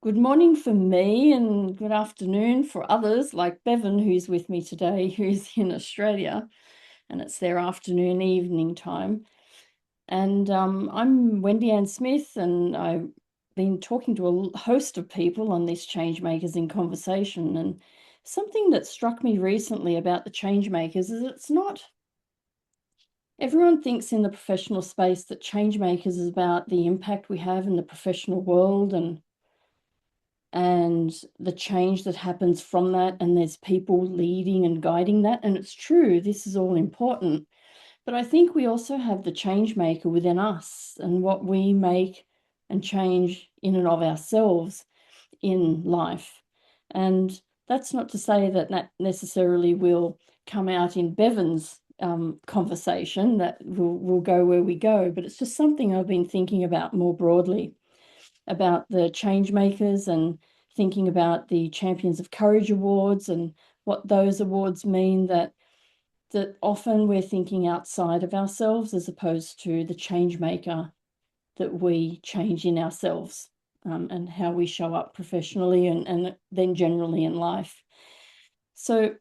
Good morning for me and good afternoon for others like Bevan, who's with me today, who's in Australia, and it's their afternoon, evening time. And I'm Wendy-Ann Smith, and I've been talking to a host of people on this ChangeMakers in conversation. And something that struck me recently about the ChangeMakers is it's not, everyone thinks in the professional space that ChangeMakers is about the impact we have in the professional world and the change that happens from that, and there's people leading and guiding that. And it's true, this is all important. But I think we also have the change maker within us and what we make and change in and of ourselves in life. And that's not to say that that necessarily will come out in Bevan's conversation, that will go where we go, but it's just something I've been thinking about more broadly about the change makers and thinking about the Champions of Courage Awards and what those awards mean, that often we're thinking outside of ourselves as opposed to the change maker that we change in ourselves, and how we show up professionally and then generally in life. So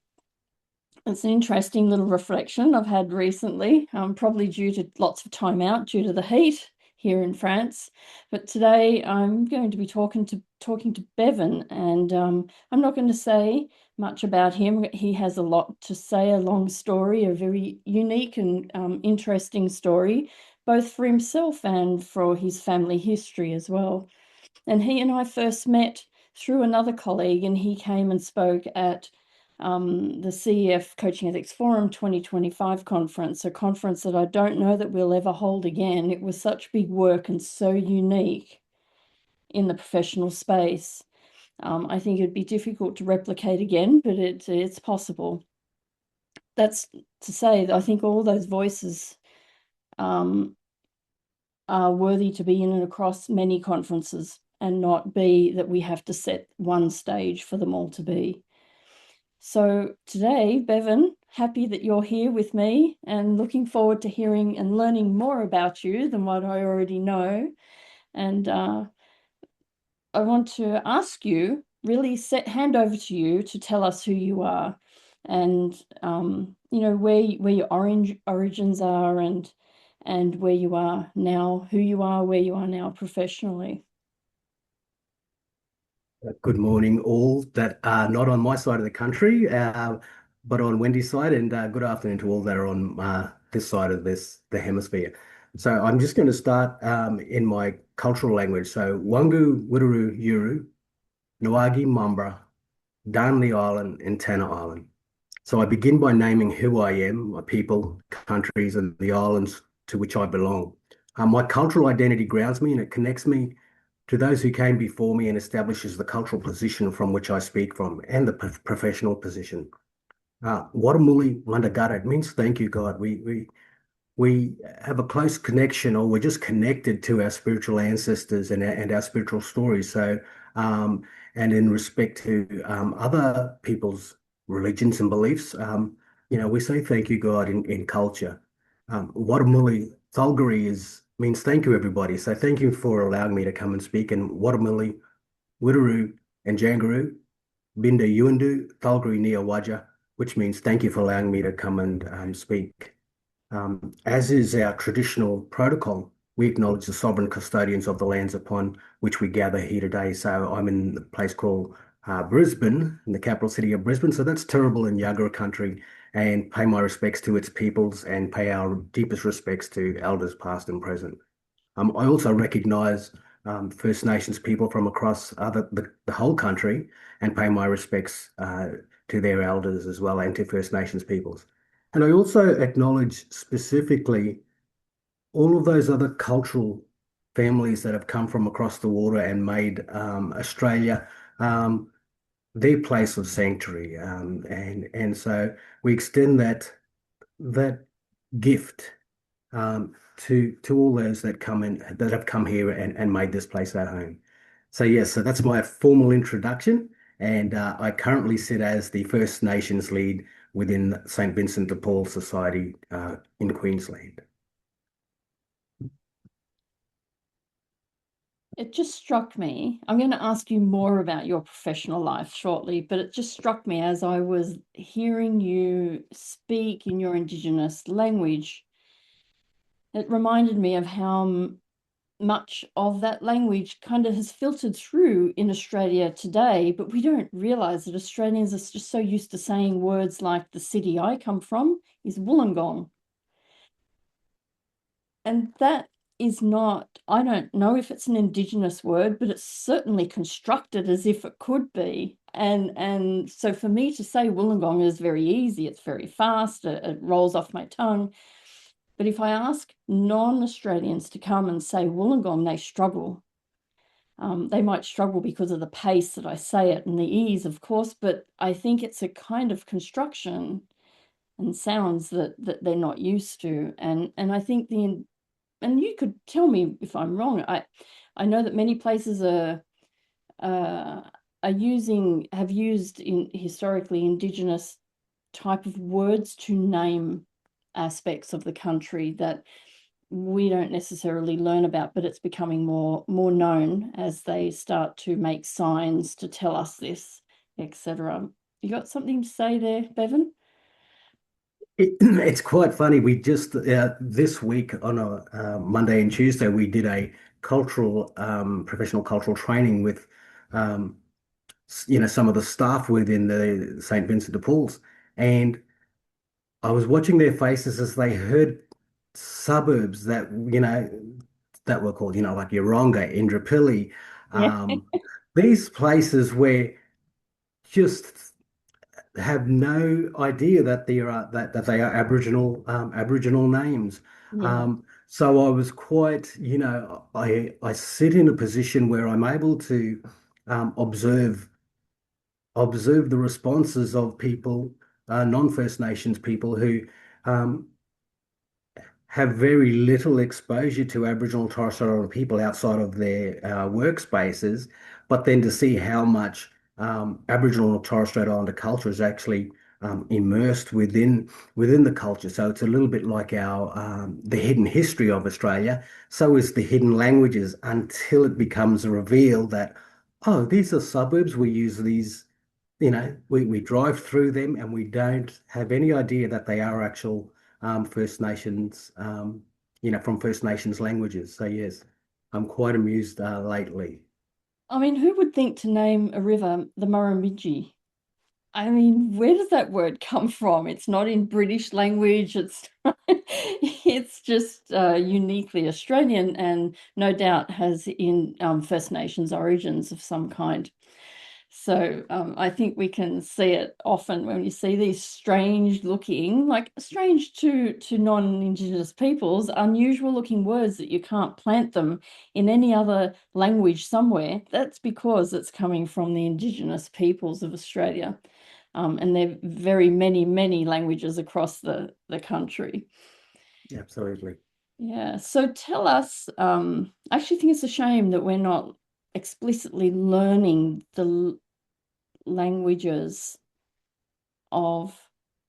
it's an interesting little reflection I've had recently, probably due to lots of time out due to the heat here in France. But today I'm going to be talking to Bevan, and I'm not going to say much about him. He has a lot to say, a long story, a very unique and interesting story, both for himself and for his family history as well. And he and I first met through another colleague, and he came and spoke at the CEF Coaching Ethics Forum 2025 conference, a conference that I don't know that we'll ever hold again. It was such big work and so unique in the professional space. I think it'd be difficult to replicate again, but it's possible. That's to say that I think all those voices are worthy to be in and across many conferences, and not be that we have to set one stage for them all to be. So today, Bevan, happy that you're here with me and looking forward to hearing and learning more about you than what I already know. And I want to ask you, really hand over to you to tell us who you are and, where your origins are and where you are now, who you are, where you are now professionally. Good morning, all that are not on my side of the country, but on Wendy's side, and good afternoon to all that are on this side of the hemisphere. So I'm just going to start in my cultural language. So Wangu, Wiru, Yuru, Nawagi, Mambra, Darnley Island, and Tanna Island. So I begin by naming who I am, my people, countries, and the islands to which I belong. My cultural identity grounds me and it connects me to those who came before me and establishes the cultural position from which I speak from and the professional position. Watamuli Mandagara, it means thank you, God. We have a close connection, or we're just connected to our spiritual ancestors and our spiritual stories. So, and in respect to other people's religions and beliefs, we say thank you, God, in culture. Watamuli Thalgari means thank you, everybody. So thank you for allowing me to come and speak. And Watamuli, Wiru, and Jangaru, Binda Yuandu, Thalgari Nia Waja, which means thank you for allowing me to come and speak. As is our traditional protocol, we acknowledge the sovereign custodians of the lands upon which we gather here today. So I'm in a place called Brisbane, in the capital city of Brisbane. So that's Turrbal and Yagara country, and pay my respects to its peoples and pay our deepest respects to elders past and present. I also recognise First Nations people from across the whole country and pay my respects to their elders as well and to First Nations peoples. And I also acknowledge specifically all of those other cultural families that have come from across the water and made Australia their place of sanctuary. And so we extend that gift to all those that have come here and made this place their home. So yes, so that's my formal introduction, and I currently sit as the First Nations lead within St. Vincent de Paul Society in Queensland. it just struck me. I'm going to ask you more about your professional life shortly, but it just struck me as I was hearing you speak in your Indigenous language. It reminded me of how much of that language kind of has filtered through in Australia today, but we don't realize that Australians are just so used to saying words like the city I come from is Wollongong. And that is not, I don't know if it's an Indigenous word, but it's certainly constructed as if it could be. And so for me to say Wollongong is very easy, it's very fast, it rolls off my tongue. But if I ask non-Australians to come and say Wollongong, they struggle. They might struggle because of the pace that I say it and the ease, of course, but I think it's a kind of construction and sounds that they're not used to. And I think and you could tell me if I'm wrong. I know that many places uh, have used in historically Indigenous type of words to name aspects of the country that we don't necessarily learn about, but it's becoming more known as they start to make signs to tell us this, etc. You got something to say there, Bevan? It's quite funny. We just this week on a Monday and Tuesday we did a cultural professional cultural training with um, some of the staff within the St. Vincent de Paul's, and I was watching their faces as they heard suburbs that were called like Yeronga, Indooroopilly, Yeah. um, these places where just have no idea that they are Aboriginal names. Yeah. So I was quite, I sit in a position where I'm able to observe the responses of people, non-First Nations people who um, have very little exposure to Aboriginal and Torres Strait Islander people outside of their workspaces, but then to see how much Aboriginal and Torres Strait Islander culture is actually immersed within the culture. So it's a little bit like our the hidden history of Australia. So is the hidden languages until it becomes revealed that, oh, these are suburbs. We use these, we drive through them and we don't have any idea that they are actual First Nations, from First Nations languages. So yes, I'm quite amused lately. I mean, who would think to name a river the Murrumbidgee? I mean, where does that word come from? It's not in British language. It's just uniquely Australian, and no doubt has in First Nations origins of some kind. So I think we can see it often when you see these strange looking, like strange to non-Indigenous peoples, unusual looking words that you can't plant them in any other language somewhere. That's because it's coming from the Indigenous peoples of Australia. And there are very many languages across the country. Absolutely. Yeah. So tell us, I actually think it's a shame that we're not explicitly learning the languages of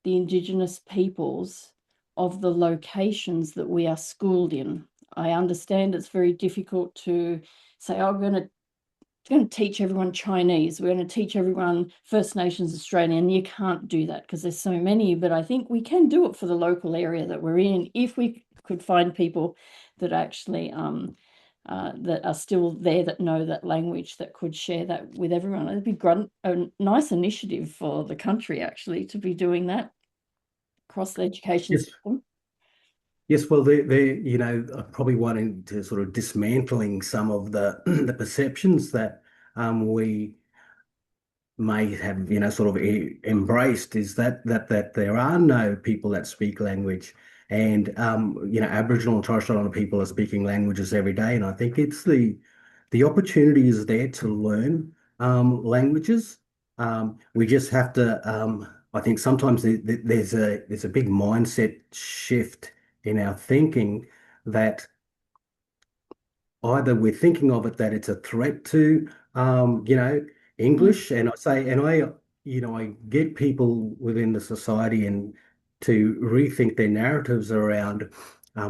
the Indigenous peoples of the locations that we are schooled in. I understand it's very difficult to say, oh, we're going to teach everyone Chinese, we're going to teach everyone First Nations Australian. You can't do that because there's so many, but I think we can do it for the local area that we're in if we could find people that actually that are still there that know that language that could share that with everyone. It'd be a nice initiative for the country actually to be doing that across the education Yes. system. Yes, well, they're probably wanting to sort of dismantling some of the the perceptions that we may have, sort of embraced is that there are no people that speak language, and Aboriginal and Torres Strait Islander people are speaking languages every day, and I think it's the opportunity is there to learn languages. We just have to. I think sometimes there's a big mindset shift in our thinking that either we're thinking of it that it's a threat to, Mm. English, and I get people within the society and to rethink their narratives around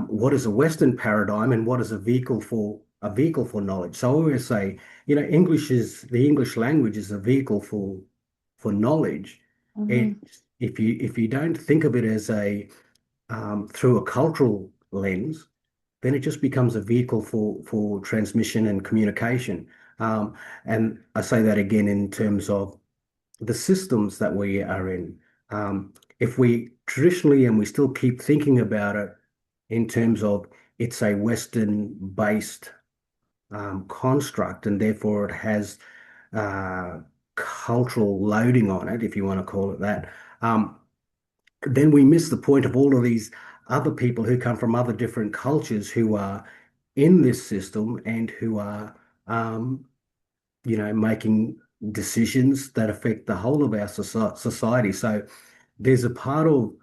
what is a Western paradigm and what is a vehicle for a vehicle for knowledge. So I always say, English is the English language is a vehicle for knowledge. It Mhm. if you don't think of it as a through a cultural lens, then it just becomes a vehicle for transmission and communication. And I say that again in terms of the systems that we are in. If we traditionally and we still keep thinking about it in terms of it's a Western-based construct, and therefore it has uh, cultural loading on it, if you want to call it that, then we miss the point of all of these other people who come from other different cultures who are in this system and who are, um, making decisions that affect the whole of our society. So there's a part of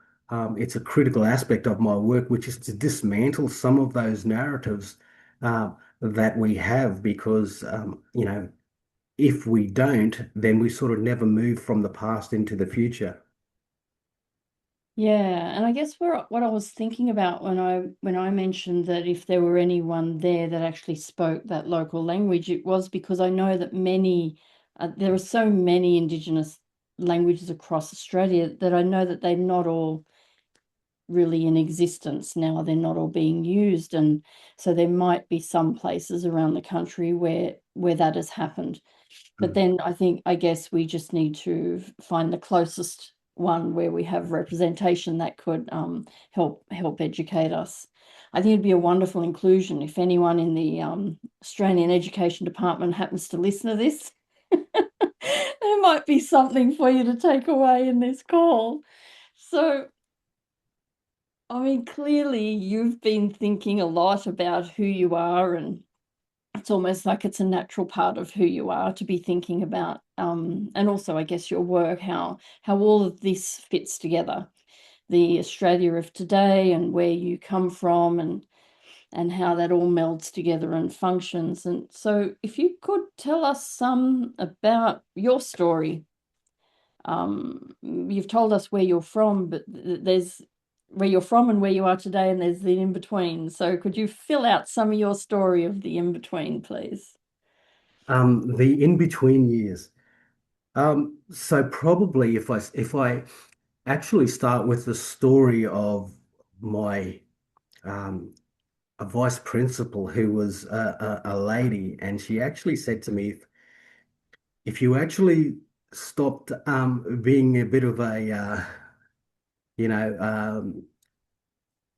it's a critical aspect of my work, which is to dismantle some of those narratives uh, that we have, because if we don't, then we sort of never move from the past into the future. Yeah, and I guess what I was thinking about when I mentioned that if there were anyone there that actually spoke that local language, it was because I know that there are so many Indigenous languages across Australia that I know that they're not all really in existence now. They're not all being used, and so there might be some places around the country where that has happened. But Mm. then I guess we just need to find the closest one where we have representation that could help educate us. I think it'd be a wonderful inclusion if anyone in the Australian Education Department happens to listen to this. There might be something for you to take away in this call. So, I mean, clearly you've been thinking a lot about who you are, and it's almost like it's a natural part of who you are to be thinking about, and also I guess your work, how all of this fits together, the Australia of today and where you come from, and how that all melds together and functions. And so if you could tell us some about your story. You've told us where you're from, but there's where you're from and where you are today, and there's the in between. So could you fill out some of your story of the in between, please? The in-between years. So probably if I actually start with the story of my um, a vice principal who was a lady, and she actually said to me, if you actually stopped being a bit of you know, um,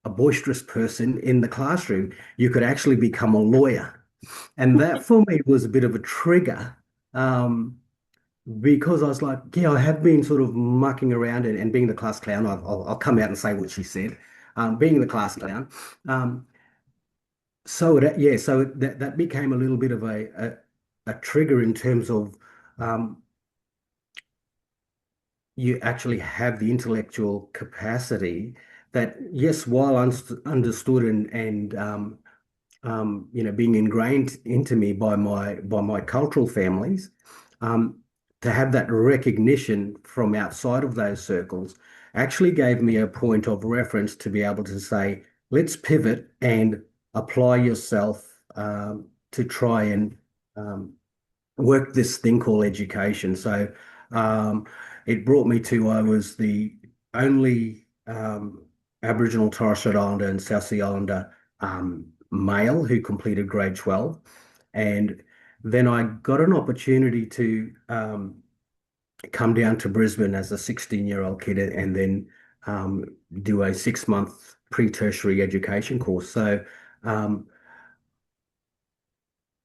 a boisterous person in the classroom, you could actually become a lawyer. And that for me was a bit of a trigger. Um, because I was like, yeah, I have been sort of mucking around and being the class clown. I'll come out and say what she said. Being the class clown. Um, so that became a little bit of a trigger in terms of you actually have the intellectual capacity that, yes, while understood and being ingrained into me by my cultural families, um, to have that recognition from outside of those circles actually gave me a point of reference to be able to say, let's pivot and apply yourself to try and um, work this thing called education. So um, it brought me to I was the only Aboriginal Torres Strait Islander and South Sea Islander male who completed grade 12. And then I got an opportunity to come down to Brisbane as a 16-year-old kid and then um, do a 6-month pre-tertiary education course. So um,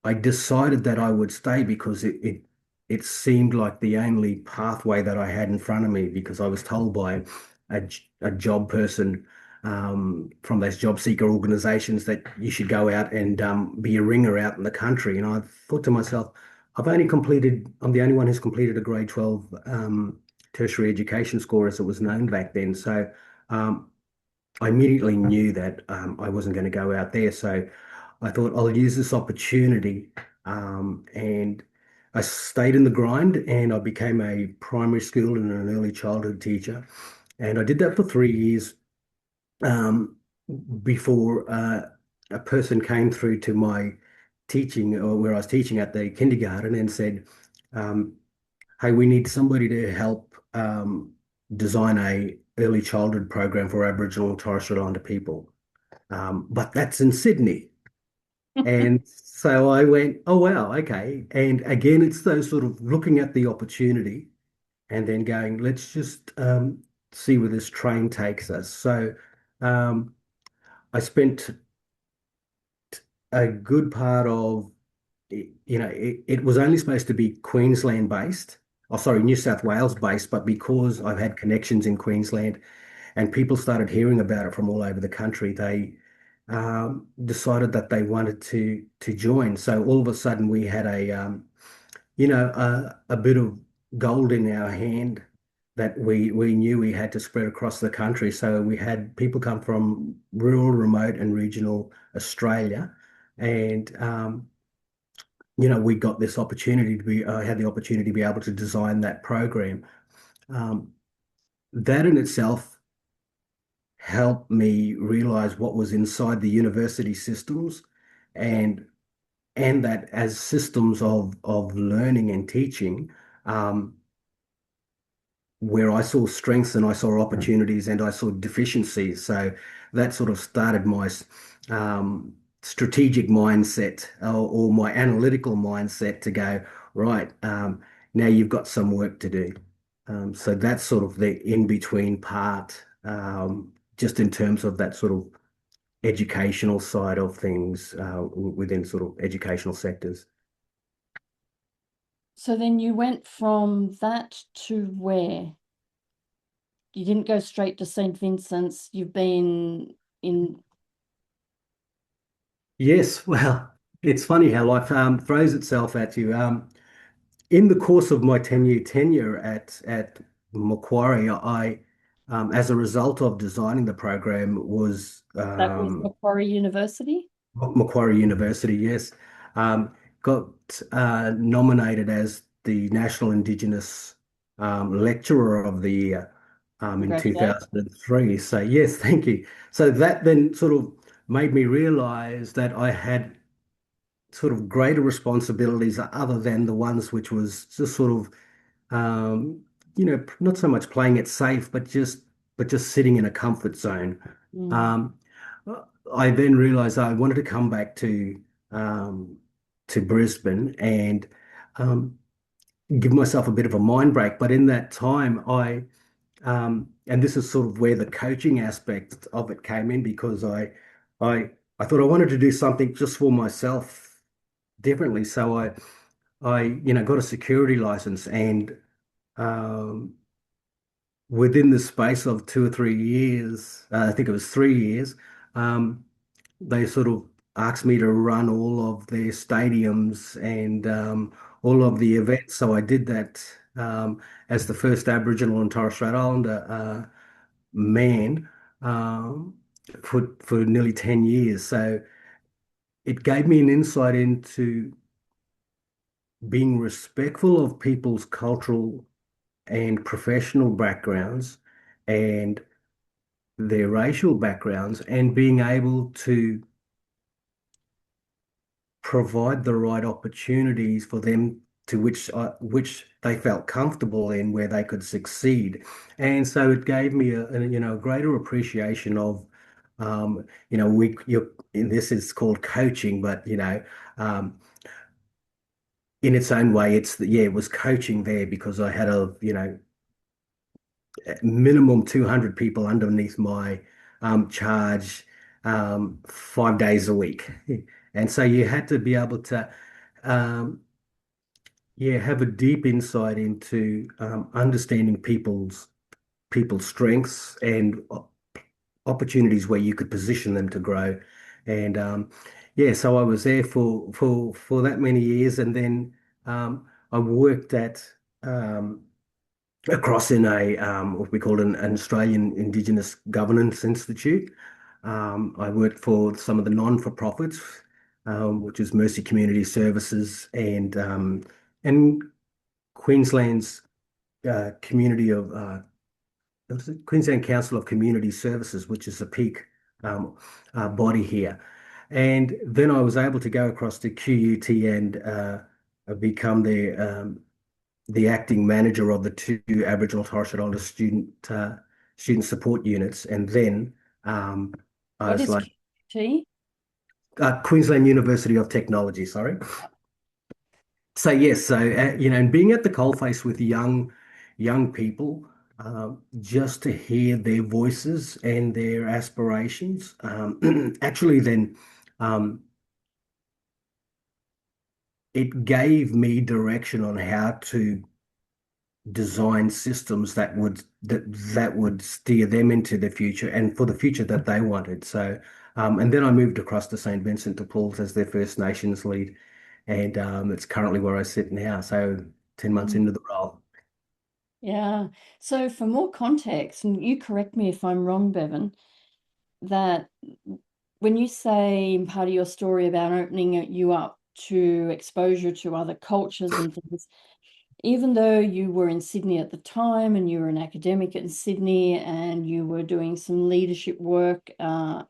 I decided that I would stay because it seemed like the only pathway that I had in front of me, because I was told by a job person from those job seeker organizations that you should go out and be a ringer out in the country. And I thought to myself, I'm the only one who's completed a grade 12 tertiary education score, as it was known back then. So um, I immediately knew that I wasn't going to go out there. So I thought I'll use this opportunity. And I stayed in the grind and I became a primary school and an early childhood teacher. And I did that for 3 years um, before a person came through to my teaching, or where I was teaching at the kindergarten, and said, um, "Hey, we need somebody to help design a early childhood program for Aboriginal and Torres Strait Islander people." But that's in Sydney. And so I went, "Oh, wow, okay." And again, it's those sort of looking at the opportunity and then going, let's just see where this train takes us. So um, I spent a good part of, it was only supposed to be Queensland based, oh, sorry, New South Wales based, but because I've had connections in Queensland and people started hearing about it from all over the country, they decided that they wanted to join. So all of a sudden we had a bit of gold in our hand that we knew we had to spread across the country. So we had people come from rural, remote, and regional Australia, and we got this opportunity to be. I had the opportunity to be able to design that program. Um, that in itself helped me realize what was inside the university systems, and that as systems of learning and teaching. Where I saw strengths and I saw opportunities and I saw deficiencies. So that sort of started my strategic mindset, or my analytical mindset, to go, right, now you've got some work to do. So that's sort of the in-between part, just in terms of that sort of educational side of things within sort of educational sectors. So then you went from that to where? You didn't go straight to St. Vincent's. You've been in. Yes, well, it's funny how life throws itself at you. In the course of my 10-year tenure at Macquarie, as a result of designing the program, was That was Macquarie University. Macquarie University, yes, um, got nominated as the National Indigenous Lecturer of the Year in Congratulations. 2003. So yes, thank you. So that then sort of made me realize that I had sort of greater responsibilities other than the ones which was just sort of not so much playing it safe, but just sitting in a comfort zone. Mm. Um, I then realized I wanted to come back um, to Brisbane and um, give myself a bit of a mind break. But in that time, and this is sort of where the coaching aspect of it came in, because I, I thought I wanted to do something just for myself differently. So I got a security license, and um, within the space of 2 or 3 years, I think it was 3 years, um, they sort of asked me to run all of their stadiums and all of the events. So I did that as the first Aboriginal and Torres Strait Islander man um, for nearly 10 years. So it gave me an insight into being respectful of people's cultural and professional backgrounds and their racial backgrounds, and being able to provide the right opportunities for them to which they felt comfortable in, where they could succeed. And so it gave me a greater appreciation of this is called coaching, but in its own way, it was coaching there, because I had minimum 200 people underneath my charge 5 days a week. And so you had to be able to, um, have a deep insight into understanding people's strengths and opportunities where you could position them to grow. And so I was there for that many years, and then I worked at across in a what we call an Australian Indigenous Governance Institute. I worked for some of the non-for-profits, which is Mercy Community Services and Queensland's community of Queensland Council of Community Services, which is a peak body here. And then I was able to go across to QUT and become the acting manager of the two Aboriginal and Torres Strait Islander student support units. And then um, I What was is like, QT? Queensland University of Technology, sorry. So yes, so and being at the coalface with young people, just to hear their voices and their aspirations, actually then um, it gave me direction on how to design systems that would steer them into the future and for the future that they wanted. So, and then I moved across to St. Vincent de Paul's as their First Nations lead, and it's currently where I sit now. So, 10 months Mm. into the role. Yeah. So for more context, and you correct me if I'm wrong, Bevan, that when you say in part of your story about opening you up to exposure to other cultures and things, even though you were in Sydney at the time and you were an academic in Sydney and you were doing some leadership work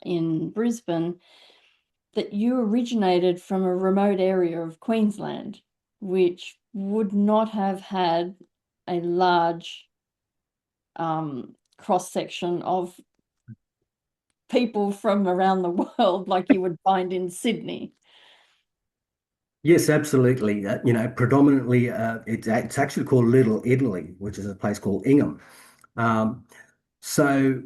in Brisbane, that you originated from a remote area of Queensland, which would not have had a large cross section of people from around the world like you would find in Sydney. Yes, absolutely. Predominantly, it's actually called Little Italy, which is a place called Ingham. Um, so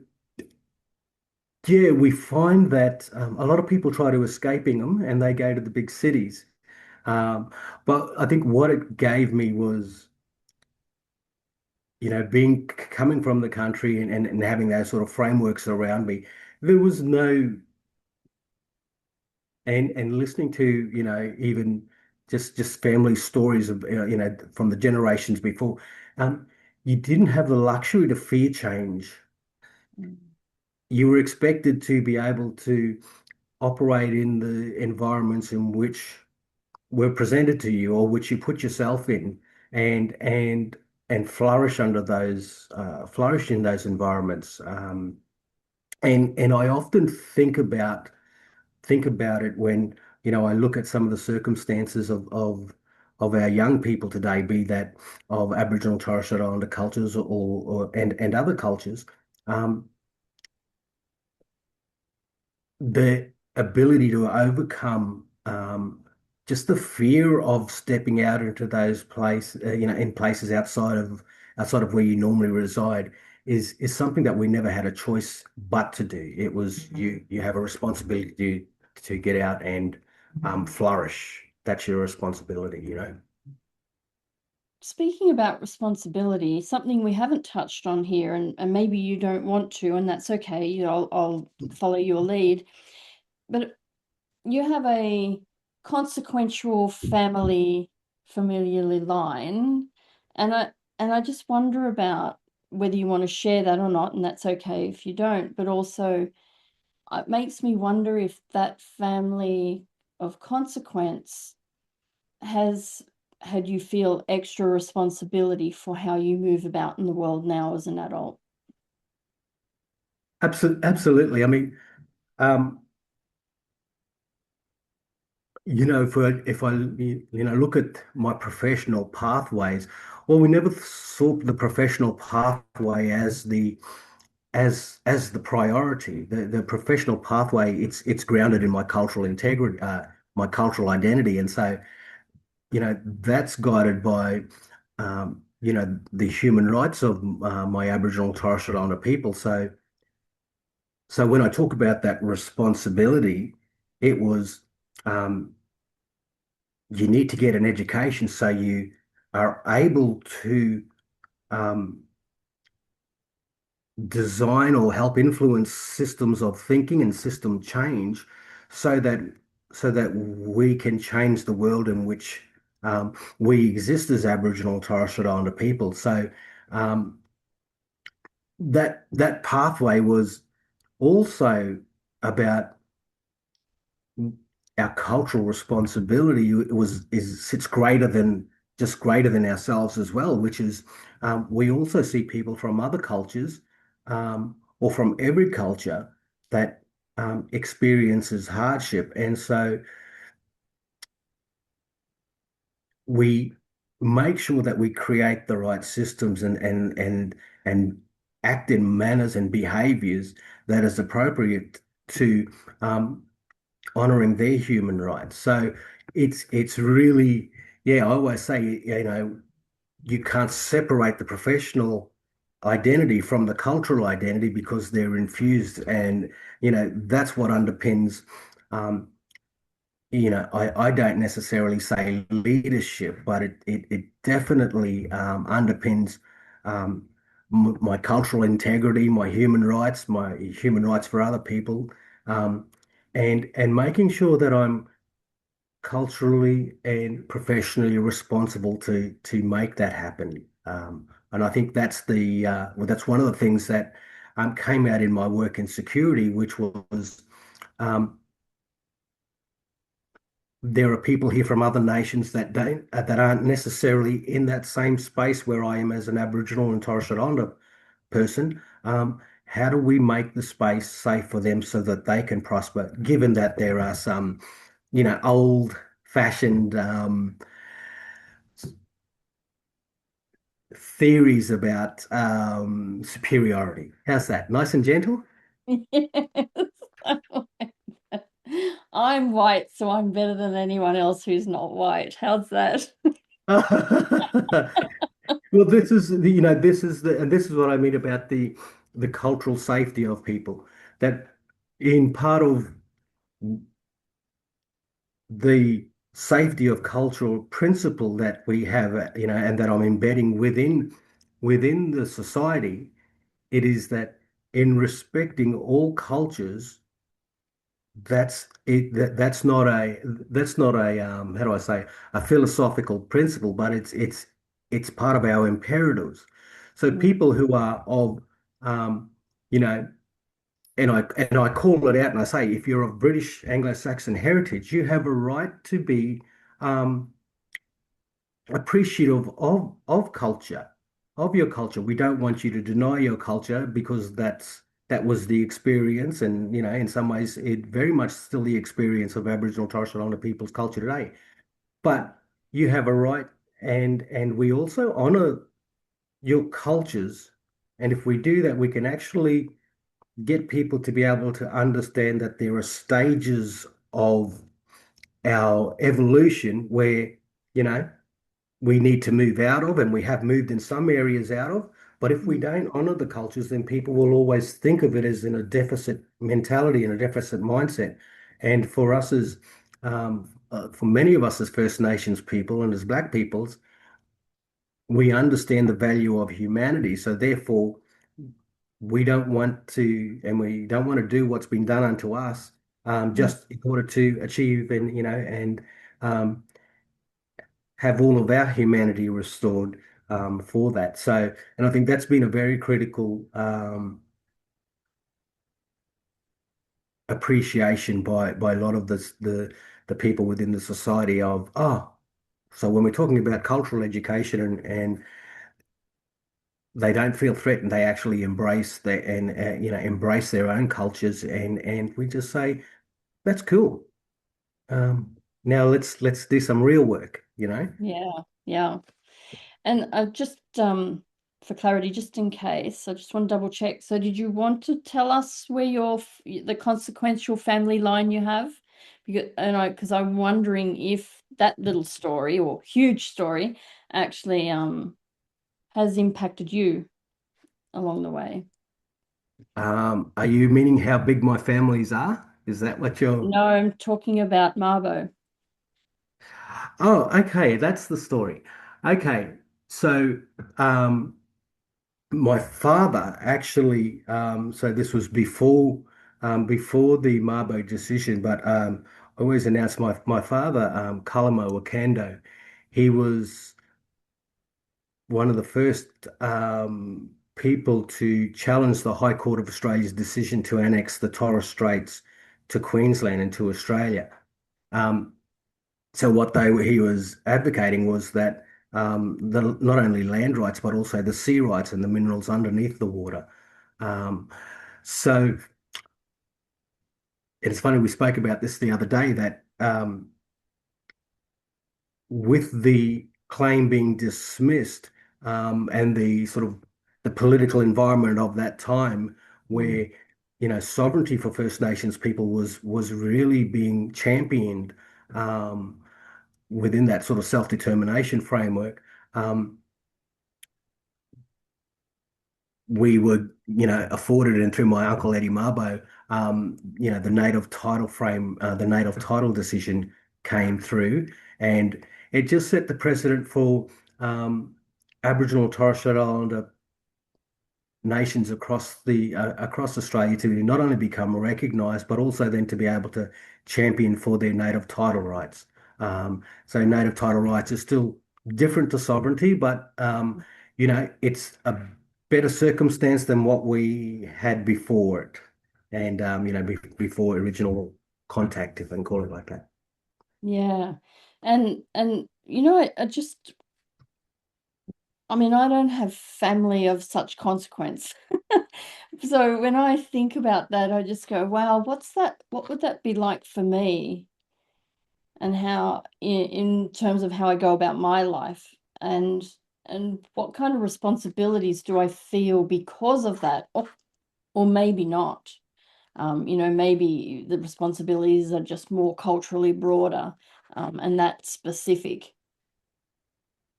yeah, we find that a lot of people try to escape Ingham and they go to the big cities. Um, but I think what it gave me was, being coming from the country and having those sort of frameworks around me, there was no and listening to, even just family stories of from the generations before, um, you didn't have the luxury to fear change. Mm. You were expected to be able to operate in the environments in which were presented to you or which you put yourself in and flourish under flourish in those environments. And I often think about it when, I look at some of the circumstances of our young people today, be that of Aboriginal and Torres Strait Islander cultures and other cultures. Um, the ability to overcome just the fear of stepping out into those in places outside of where you normally reside is something that we never had a choice but to do. It was you have a responsibility to get out and flourish. That's your responsibility. Speaking about responsibility, something we haven't touched on here, and maybe you don't want to, and that's okay. I'll follow your lead. But you have a consequential family familiarly line, and I just wonder about whether you want to share that or not, and that's okay if you don't. But also, it makes me wonder if that family of consequence has had you feel extra responsibility for how you move about in the world now as an adult. Absolutely. I mean, um, if I look at my professional pathways, well, we never saw the professional pathway as the priority. The professional pathway, it's grounded in my cultural integrity, my cultural identity, and so that's guided by the human rights of my Aboriginal and Torres Strait Islander people. So when I talk about that responsibility, it was. You need to get an education so you are able to um, design or help influence systems of thinking and system change so that we can change the world in which we exist as Aboriginal and Torres Strait Islander people. So um, that pathway was also about our cultural responsibility sits greater than ourselves as well, which is we also see people from other cultures or from every culture that experiences hardship. And so we make sure that we create the right systems and act in manners and behaviors that is appropriate to um, honoring their human rights. So it's really, yeah, I always say, you can't separate the professional identity from the cultural identity because they're infused, and that's what underpins um, I don't necessarily say leadership, but it definitely underpins my cultural integrity, my human rights for other people, um, and making sure that I'm culturally and professionally responsible to make that happen. And I think that's one of the things that came out in my work in security, which was um, there are people here from other nations that aren't necessarily in that same space where I am as an Aboriginal and Torres Strait Islander person. How do we make the space safe for them so that they can prosper, given that there are some, old-fashioned theories about superiority? How's that? Nice and gentle? Yes. I'm white, so I'm better than anyone else who's not white. How's that? Well, this is this is what I mean about the cultural safety of people. That in part of the safety of cultural principle that we have, and that I'm embedding within the society, it is that in respecting all cultures, that's not a how do I say, a philosophical principle, but it's part of our imperatives. So Mm, people who are of um, you know and I call it out and I say, if you're of British Anglo-Saxon heritage, you have a right to be um, appreciative of culture, of your culture. We don't want you to deny your culture because that was the experience, and in some ways, it very much still the experience of Aboriginal and Torres Strait Islander people's culture today. But you have a right, and we also honor your cultures. And if we do that, we can actually get people to be able to understand that there are stages of our evolution where, you know, we need to move out of, and we have moved in some areas out of. But if we mm, don't honor the cultures, then people will always think of it as in a deficit mentality and a deficit mindset. And for us as, for many of us as First Nations people and as Black peoples, we understand the value of humanity. So therefore, we don't want to, and we don't want to do what's been done unto us, mm. just in order to achieve and um, have all of our humanity restored for that. So, and I think that's been a very critical appreciation by a lot of the people within the society of, so when we're talking about cultural education and they don't feel threatened, they actually embrace embrace their own cultures, and we just say that's cool. Now let's do some real work. Yeah, yeah. And just for clarity, just in case, I just want to double check. So did you want to tell us where the consequential family line you have? Because I'm wondering if that little story or huge story actually has impacted you along the way. Are you meaning how big my families are? Is that what you're? No, I'm talking about Marbo. Oh, okay, that's the story. Okay, so um, my father actually, so this was before the Mabo decision, but I always announce my father, Kalamo Wakando. He was one of the first people to challenge the High Court of Australia's decision to annex the Torres Straits to Queensland and to Australia. Um, so what he was advocating was that the not only land rights but also the sea rights and the minerals underneath the water. Um, so it's funny, we spoke about this the other day that with the claim being dismissed and the sort of the political environment of that time Mm. where sovereignty for First Nations people was really being championed um, within that sort of self-determination framework. Um, we were, afforded, and through my uncle Eddie Mabo, the native title the native title decision came through, and it just set the precedent for Aboriginal and Torres Strait Islander nations across Australia to not only become recognised, but also then to be able to champion for their native title rights. So native title rights are still different to sovereignty, but it's a better circumstance than what we had before it, and before original contact, if I can call it like that. Yeah. And I just, I mean, I don't have family of such consequence. So when I think about that, I just go, wow, what would that be like for me? And how in terms of how I go about my life, and what kind of responsibilities do I feel because of that, or maybe not. Maybe the responsibilities are just more culturally broader, and that specific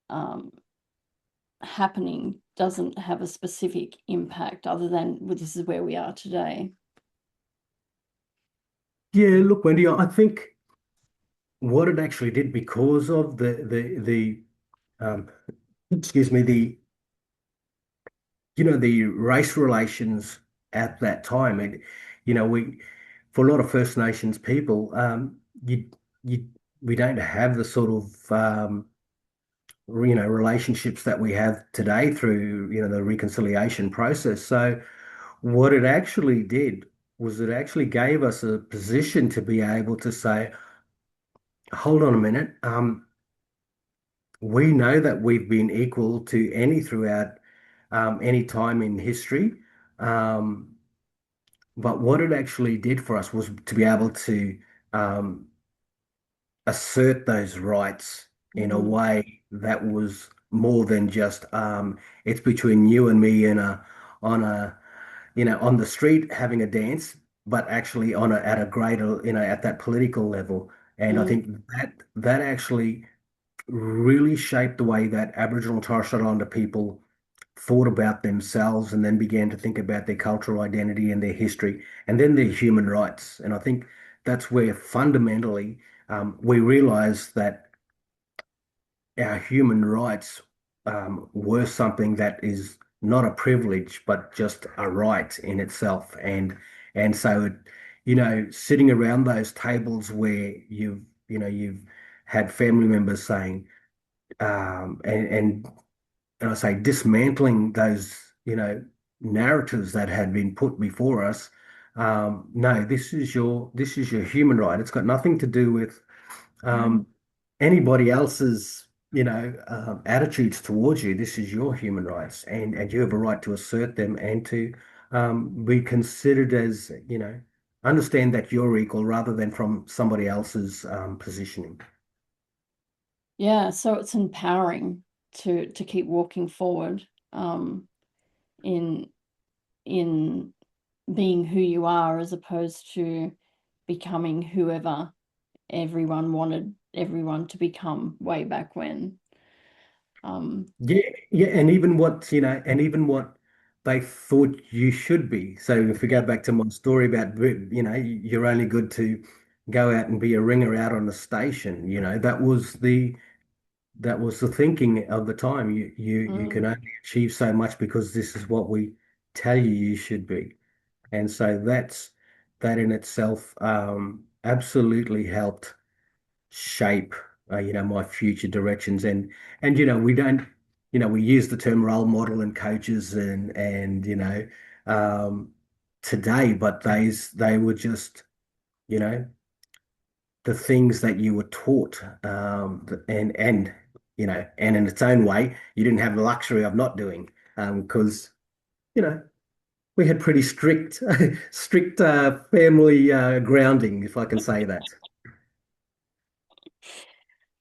um, happening doesn't have a specific impact other than, well, this is where we are today. Yeah, look, Wendy, I think what it actually did because of the excuse me, the race relations at that time. And, we, for a lot of First Nations people, you, we don't have the sort of, relationships that we have today through, the reconciliation process. So what it actually did was it actually gave us a position to be able to say, hold on a minute, we know that we've been equal to any throughout any time in history. Um, But what it actually did for us was to be able to um, assert those rights in a Mm, way that was more than just it's between you and me in on a on the street having a dance, but actually at a greater at that political level. And I mm, think that actually really shaped the way that Aboriginal and Torres Strait Islander people thought about themselves and then began to think about their cultural identity and their history and then their human rights. And I think that's where fundamentally we realize that our human rights were something that is not a privilege, but just a right in itself. And so sitting around those tables where you've had family members saying, and I say dismantling those, narratives that had been put before us. No, this is your human right. It's got nothing to do with mm. um, anybody else's, attitudes towards you. This is your human rights, and you have a right to assert them and to be considered as, understand that you're equal rather than from somebody else's positioning. Yeah, so it's empowering to keep walking forward, in in being who you are, as opposed to becoming whoever everyone wanted everyone to become way back when. Um, Yeah, yeah, and even what they thought you should be. So if we go back to my story about, you're only good to go out and be a ringer out on the station, that was the thinking of the time. You can mm, only achieve so much because this is what we tell you you should be. And so that in itself absolutely helped shape my future directions. And we don't we use the term role model and coaches and um today, but they were just you know the things that you were taught, and in its own way you didn't have the luxury of not doing, because you know we had pretty strict strict family grounding, if I can say that.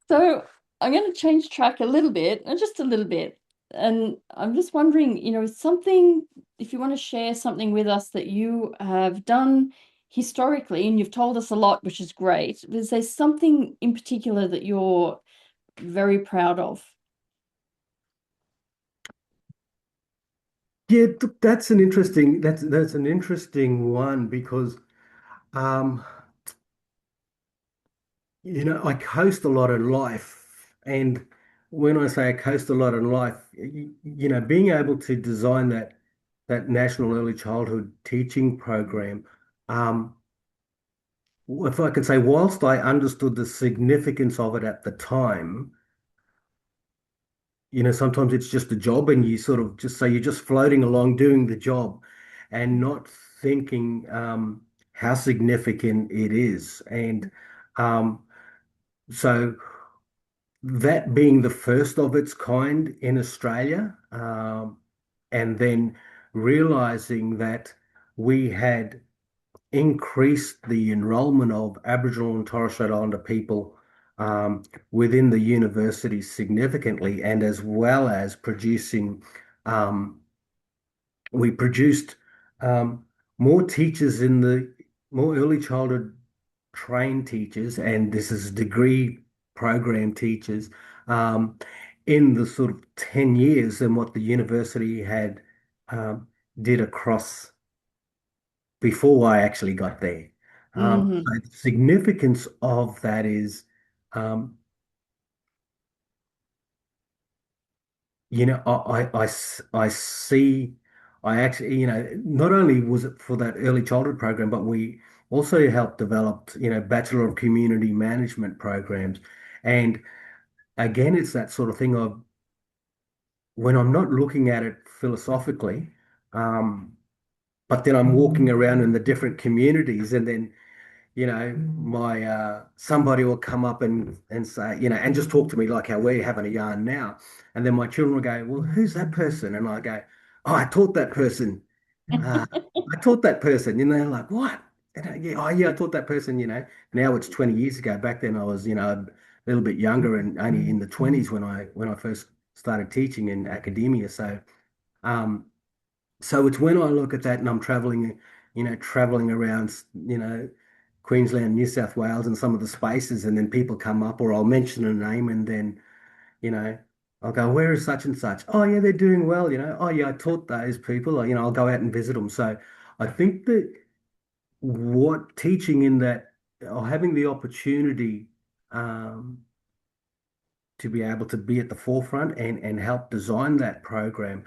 So I'm going to change track a little bit, just a little bit. And I'm just wondering, something, if you want to share something with us that you have done historically, and you've told us a lot, which is great. Is there something in particular that you're very proud of? Yeah, that's an interesting one because um, I coast a lot in life, and when I say I coast a lot in life, being able to design that national early childhood teaching program, um, if I can say, whilst I understood the significance of it at the time, sometimes it's just a job, and you sort of just say you're just floating along doing the job, and not thinking how significant it is, and um, so. That being the first of its kind in Australia, and then realizing that we had increased the enrolment of Aboriginal and Torres Strait Islander people within the university significantly, and as well as um, we produced um, more teachers in the more early childhood trained teachers, and this is degree program teachers, um, in the sort of 10 years than what the university had um, did across before I actually got there. Hmm. So the significance of that is, um, I see, I actually, not only was it for that early childhood program, but we also helped develop, Bachelor of Community Management programs. And again, it's that sort of thing of when I'm not looking at it philosophically, um, but then I'm walking around in the different communities, and then my somebody will come up and say, and just talk to me like how we're having a yarn now. And then my children will go, well, who's that person? And I go, oh, I taught that person. Uh, I taught that person. And they're like, what? And yeah, oh yeah, I taught that person, Now it's 20 years ago. Back then I was, a little bit younger and only in the 20s when I first started teaching in academia. Um, so it's when I look at that and I'm traveling around, Queensland, New South Wales, and some of the spaces, and then people come up, or I'll mention a name, and then, you know, I'll go, where is such and such? Oh, yeah, they're doing well, Oh, yeah, I taught those people, I'll go out and visit them. So I think that what teaching in that, or having the opportunity um, to be able to be at the forefront and help design that program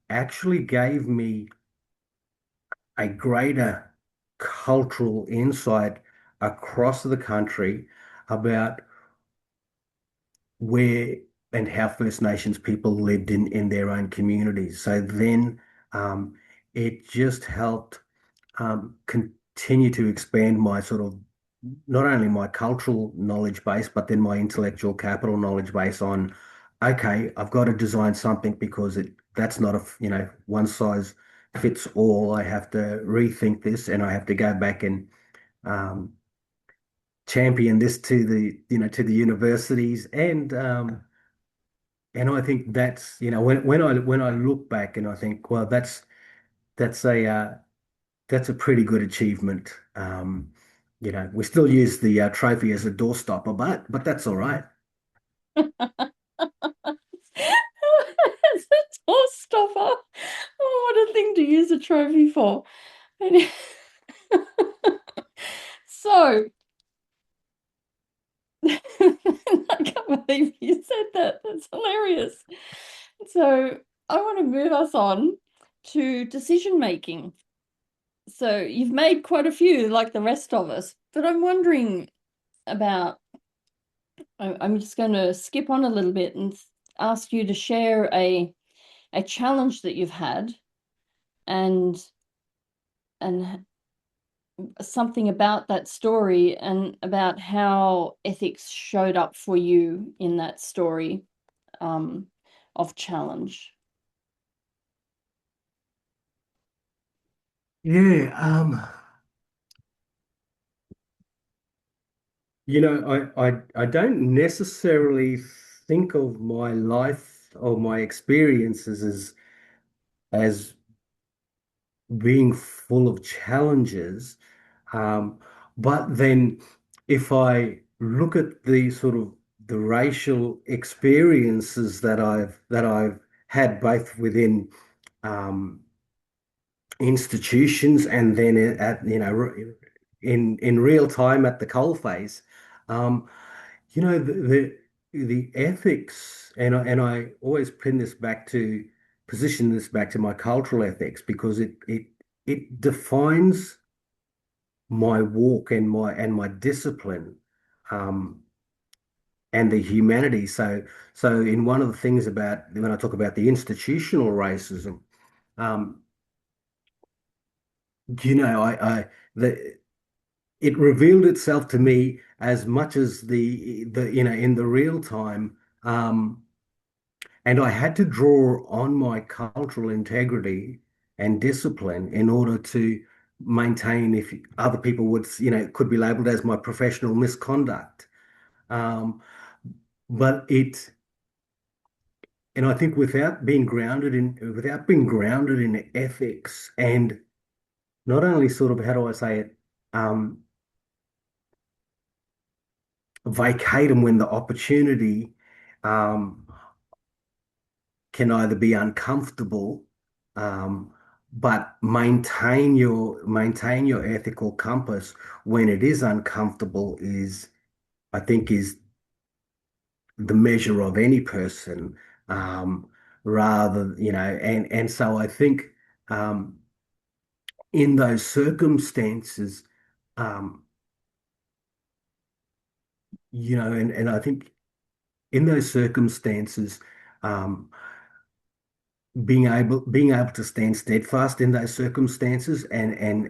actually gave me a greater cultural insight across the country about where and how First Nations people lived in their own communities. So then um, it just helped continue to expand my sort of not only my cultural knowledge base, but then my intellectual capital knowledge base on, okay, I've got to design something because that's not one size fits all. I have to rethink this and I have to go back and um, champion this to the universities and I think that's when I look back and I think, well, that's a pretty good achievement. We still use the trophy as a doorstopper, but that's all right. As a door stopper. Oh, what a thing to use a trophy for. And- So, I can't believe you said that. That's hilarious. So, I want to move us on to decision making. So, you've made quite a few, like the rest of us, but I'm wondering about, I'm just going to skip on a little bit and ask you to share a challenge that you've had and and something about that story and about how ethics showed up for you in that story of challenge. Yeah, I don't necessarily think of my life or my experiences as being full of challenges. Um, but then if I look at the sort of the racial experiences that I've had both within um, institutions and then at in real time at the coalface, um, the ethics, and I always position this back to my cultural ethics because it defines my walk and my discipline, um, and the humanity. So in one of the things about when I talk about the institutional racism, um, I the it revealed itself to me as much as the in the real time. And I had to draw on my cultural integrity and discipline in order to maintain, if other people could be labeled as my professional misconduct. Um, but and I think without being grounded in ethics and not only sort of, how do I say it, um, vacate them when the opportunity um, can either be uncomfortable, um, but maintain your ethical compass when it is uncomfortable I think, is the measure of any person, um, and so I think um, in those circumstances, um, and I think in those circumstances, um, being able to stand steadfast in those circumstances and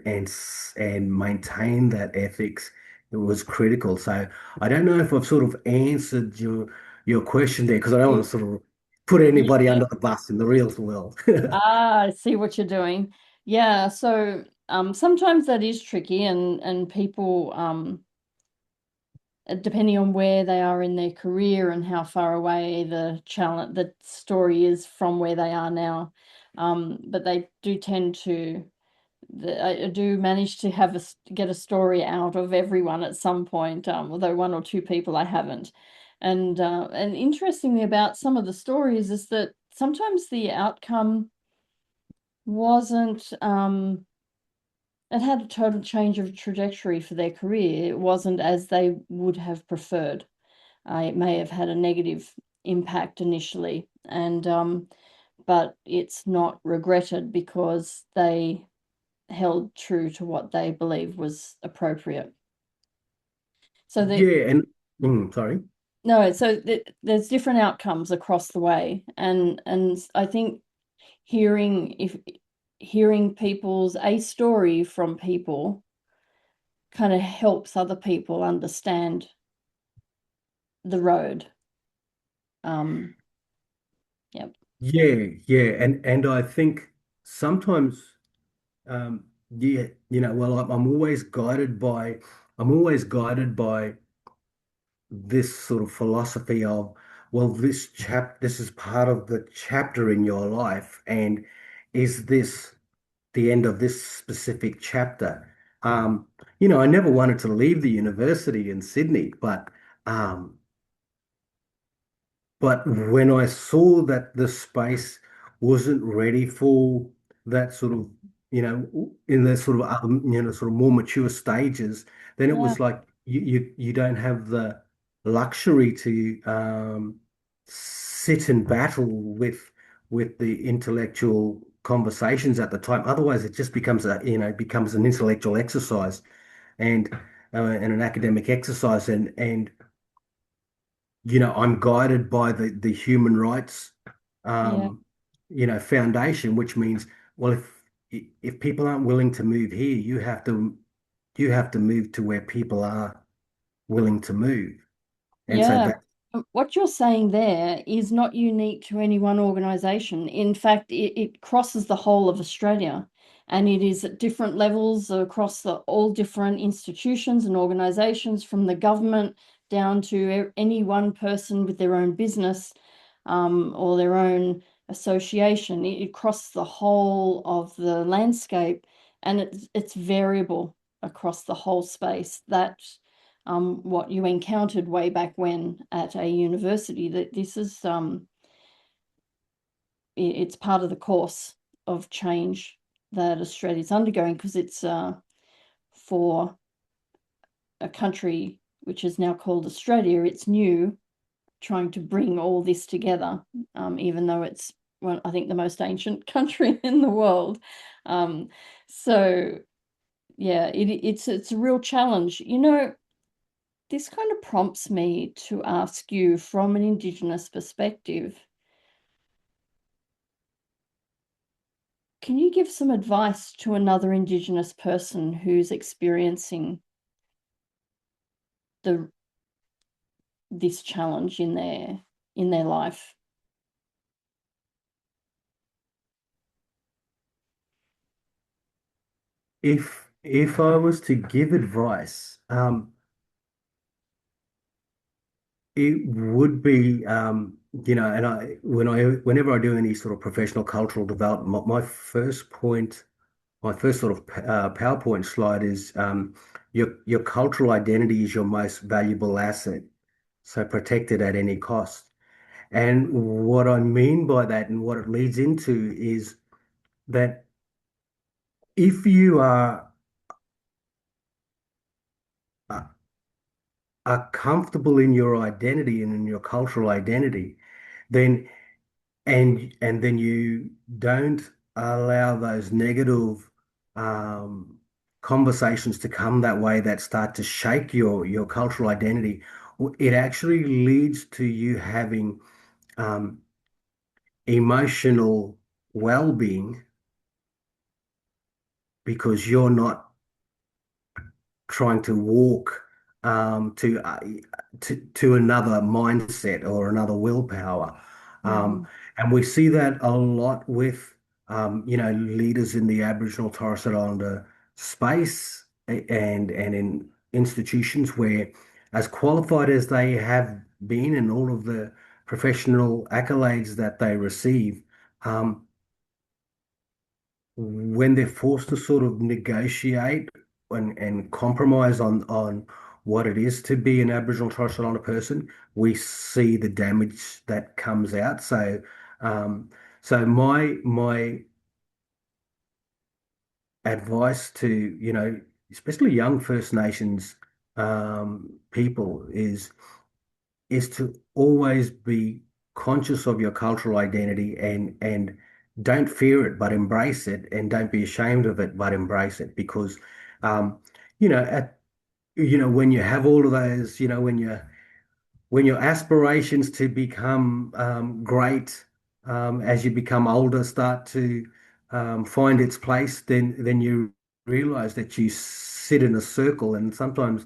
maintain that ethics was critical. So I don't know if I've sort of answered your question there because I don't want to sort of put anybody Yeah. under the bus in the real world. I see what you're doing. Yeah, so sometimes that is tricky and people depending on where they are in their career and how far away the story is from where they are now. But they do tend to I do manage to get a story out of everyone at some point, although one or two people I haven't. And interestingly about some of the stories is that sometimes the outcome wasn't it had a total change of trajectory for their career. It wasn't as they would have preferred. It may have had a negative impact initially, and but it's not regretted because they held true to what they believed was appropriate. So Yeah, and sorry. no, so there's different outcomes across the way, and I think hearing people's a story from people kind of helps other people understand the road. Um, yep. Yeah, and I think sometimes, well, I'm always guided by this sort of philosophy of, well, this is part of the chapter in your life, and is this the end of this specific chapter? I never wanted to leave the university in Sydney, um, but when I saw that the space wasn't ready for that sort of, in the sort of sort of more mature stages, then it Yeah. was like you don't have the luxury to sit and battle with the intellectual conversations at the time. Otherwise, it just becomes an intellectual exercise and an academic exercise, and I'm guided by the human rights, Yeah. um, foundation, which means, well, if people aren't willing to move here, you have to move to where people are willing to move. And so Yeah. that, What you're saying there is not unique to any one organization. In fact, it crosses the whole of Australia. And it is at different levels across all different institutions and organizations, from the government down to any one person with their own business or their own association. Across the whole of the landscape, and it's variable across the whole space. That what you encountered way back when at a university, that this is it's part of the course of change that Australia's undergoing, because it's for a country which is now called Australia. It's new, trying to bring all this together, even though it's, well, I think the most ancient country in the world. So yeah, it's a real challenge. This kind of prompts me to ask you, from an Indigenous perspective, can you give some advice to another Indigenous person who's experiencing this challenge in their life? If I was to give advice, it would be, and whenever I do any sort of professional cultural development, my first sort of PowerPoint slide is, your cultural identity is your most valuable asset, so protect it at any cost. And what I mean by that, and what it leads into, is that if you uh, are comfortable in your identity and in your cultural identity, then and then you don't allow those negative um, conversations to come that way that start to shake your cultural identity. It actually leads to you having um, emotional well-being, because you're not trying to walk to another mindset or another willpower. Um, Mm, and we see that a lot with leaders in the Aboriginal Torres Strait Islander space, and in institutions where, as qualified as they have been and all of the professional accolades that they receive, um, when they're forced to sort of negotiate and compromise on what it is to be an Aboriginal Torres Strait Islander person, we see the damage that comes out. Um, so my advice to, especially young First Nations people, is to always be conscious of your cultural identity, and don't fear it, but embrace it, and don't be ashamed of it, but embrace it. Because um, at when you have all of those, when your aspirations to become great, as you become older, start to find its place, then you realize that you sit in a circle, and sometimes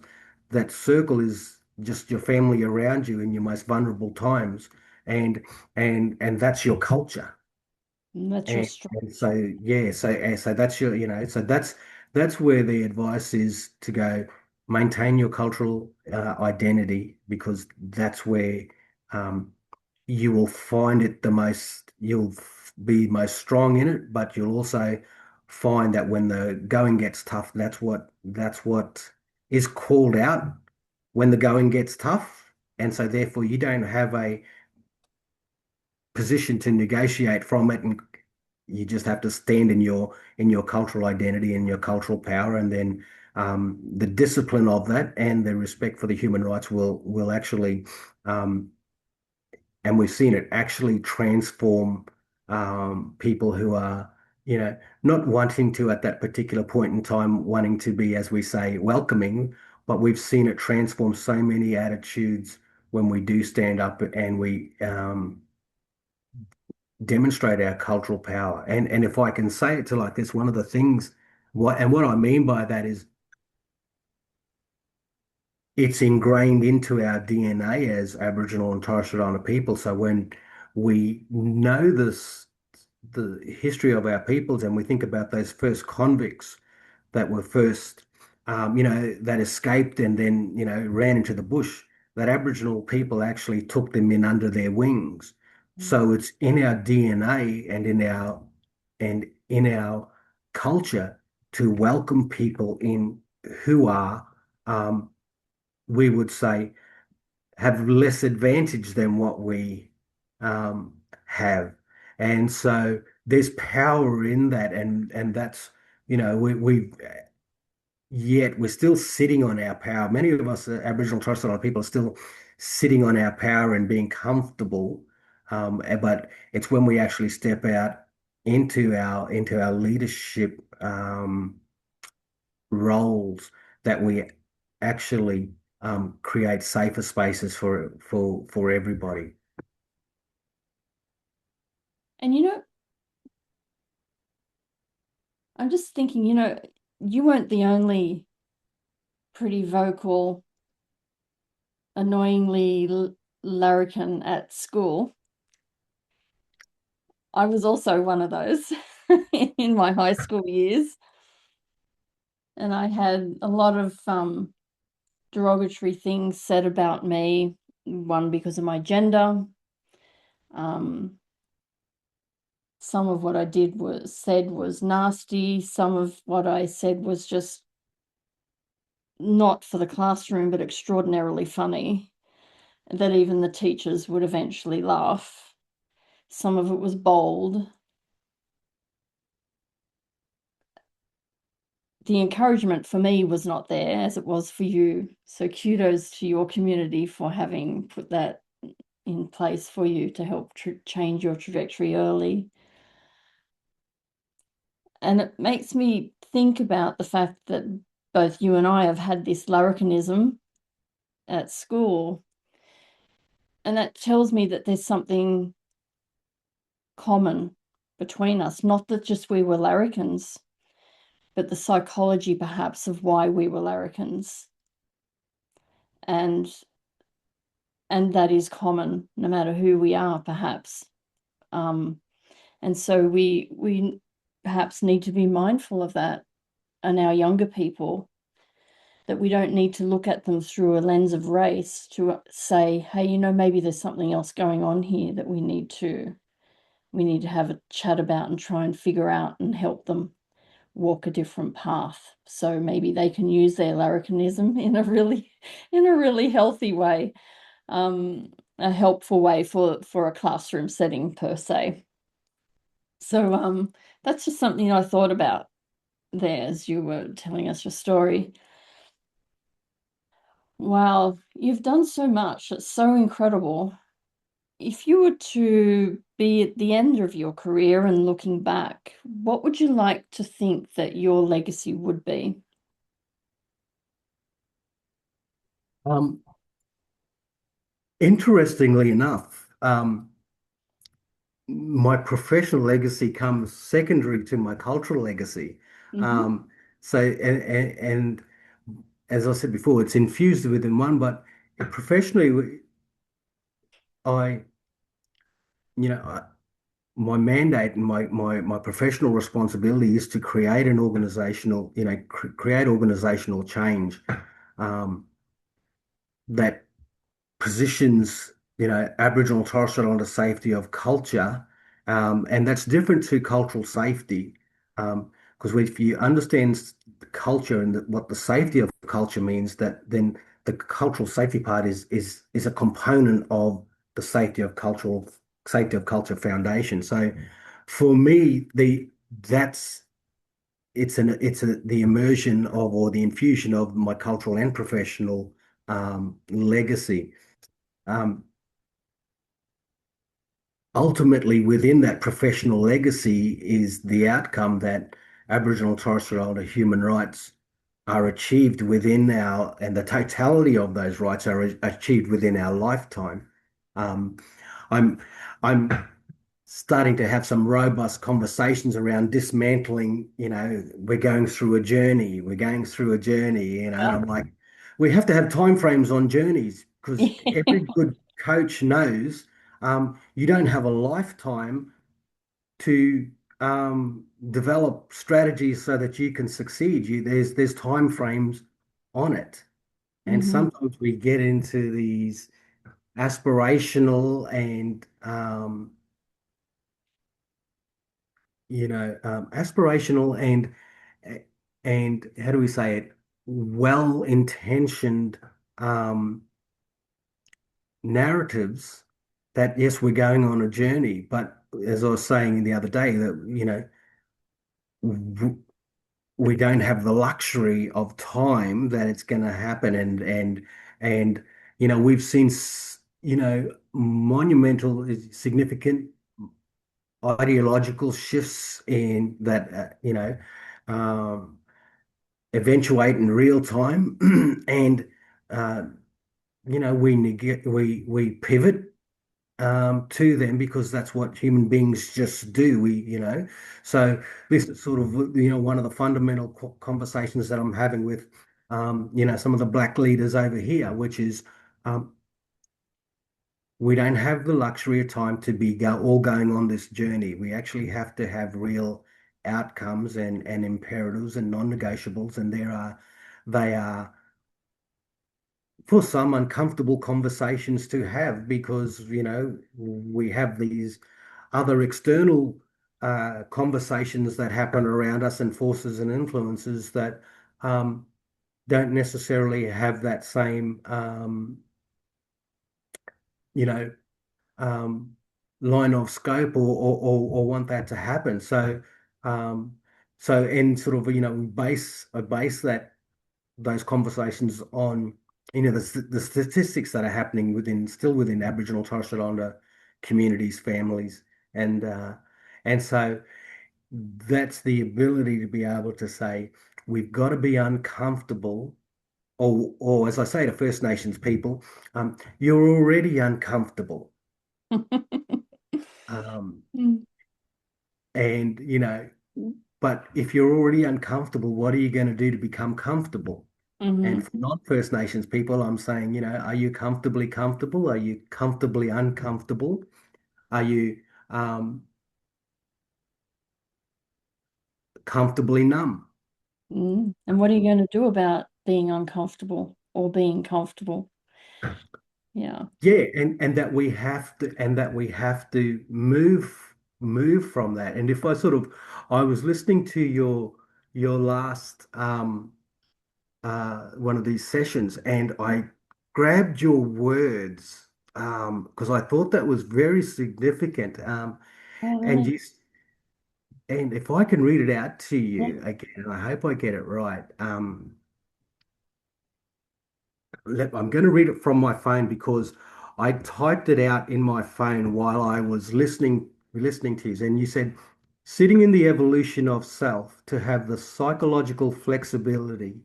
that circle is just your family around you in your most vulnerable times, and and that's your culture. that's your strong. And so, yeah, so that's your, that's where the advice is to go: maintain your cultural identity, because that's where um, you will find it the most, be most strong in it, but you'll also find that when the going gets tough, that's what is called out when the going gets tough. And so therefore you don't have a position to negotiate from it, and you just have to stand in your cultural identity and your cultural power, and then the discipline of that and the respect for the human rights will actually, um, and we've seen it actually transform people who are, not wanting to, at that particular point in time, wanting to be, as we say, welcoming, but we've seen it transform so many attitudes when we do stand up and we demonstrate our cultural power. And if I can say it to like this, one of the things, what I mean by that is, it's ingrained into our DNA as Aboriginal and Torres Strait Islander people. So when we know the history of our peoples and we think about those first convicts that were first, that escaped and then, ran into the bush, that Aboriginal people actually took them in under their wings. So it's in our DNA and in our culture to welcome people in who are, um, we would say, have less advantage than what we have. And so there's power in that, and that's, we yet we're still sitting on our power. Many of us, Aboriginal and Torres Strait Islander people, are still sitting on our power and being comfortable. But it's when we actually step out into our leadership roles that we actually create safer spaces for everybody. And I'm just thinking, you weren't the only pretty vocal, annoyingly larrikin at school. I was also one of those in my high school years. And I had a lot of derogatory things said about me, one because of my gender. Some of what I said was nasty. Some of what I said was just not for the classroom, but extraordinarily funny, that even the teachers would eventually laugh. Some of it was bold. The encouragement for me was not there as it was for you. So kudos to your community for having put that in place for you to help change your trajectory early. And it makes me think about the fact that both you and I have had this larrikinism at school. And that tells me that there's something common between us, not that just we were larrikins, but the psychology perhaps of why we were larrikins. And that is common no matter who we are, perhaps. And so we perhaps need to be mindful of that, and our younger people, that we don't need to look at them through a lens of race to say, hey, maybe there's something else going on here that we need to have a chat about and try and figure out and help them walk a different path. So maybe they can use their larrikinism in a really healthy way, a helpful way for a classroom setting per se. So that's just something I thought about there as you were telling us your story. Wow, you've done so much. It's so incredible. If you were to be at the end of your career and looking back, what would you like to think that your legacy would be? Um, Interestingly enough, my professional legacy comes secondary to my cultural legacy. Mm-hmm. So, and as I said before, it's infused within one, but professionally, I, you know, I, my mandate and my professional responsibility is to create an organizational, create organizational change that positions, Aboriginal and Torres Strait Islander safety of culture, and that's different to cultural safety, because if you understand the culture and what the safety of culture means, that then the cultural safety part is a component of the safety of culture foundation. So, for me, that's the immersion of or the infusion of my cultural and professional legacy. Um, Ultimately, within that professional legacy is the outcome that Aboriginal and Torres Strait Islander human rights are achieved and the totality of those rights are achieved within our lifetime. Um, I'm, I'm starting to have some robust conversations around dismantling, we're going through a journey, and I'm like, we have to have timeframes on journeys because every good coach knows you don't have a lifetime to develop strategies so that you can succeed, there's time frames on it. And Mm-hmm. sometimes we get into these aspirational and aspirational and how do we say it? Well-intentioned um, narratives that yes, we're going on a journey, but as I was saying the other day, that w- we don't have the luxury of time that it's going to happen, and we've seen monumental, significant ideological shifts in that um, eventuate in real time, and uh, we pivot to them because that's what human beings just do. So this is sort of one of the fundamental conversations that I'm having with some of the black leaders over here, which is um, we don't have the luxury of time to be all going on this journey. We actually have to have real outcomes and imperatives and non-negotiables, and they are for some uncomfortable conversations to have because we have these other external conversations that happen around us and forces and influences that um, don't necessarily have that same you know um, line of scope or want that to happen. Um, so and sort of we base that those conversations on the statistics that are happening within Aboriginal Torres Strait Islander communities, families, and uh, and so that's the ability to be able to say we've got to be uncomfortable, or as I say to First Nations people, you're already uncomfortable, um, and but if you're already uncomfortable, what are you going to do to become comfortable? And Mm-hmm. for non-First Nations people, I'm saying, are you comfortably comfortable? Are you comfortably uncomfortable? Are you um, comfortably numb? And what are you going to do about being uncomfortable or being comfortable? Yeah. Yeah, and that we have to move from that. And if I was listening to your last one of these sessions, and I grabbed your words because I thought that was very significant. Oh, And really? you And if I can read it out to Yeah. you again, and I hope I get it right. I'm going to read it from my phone because I typed it out in my phone while I was listening to you. And you said, sitting in the evolution of self to have the psychological flexibility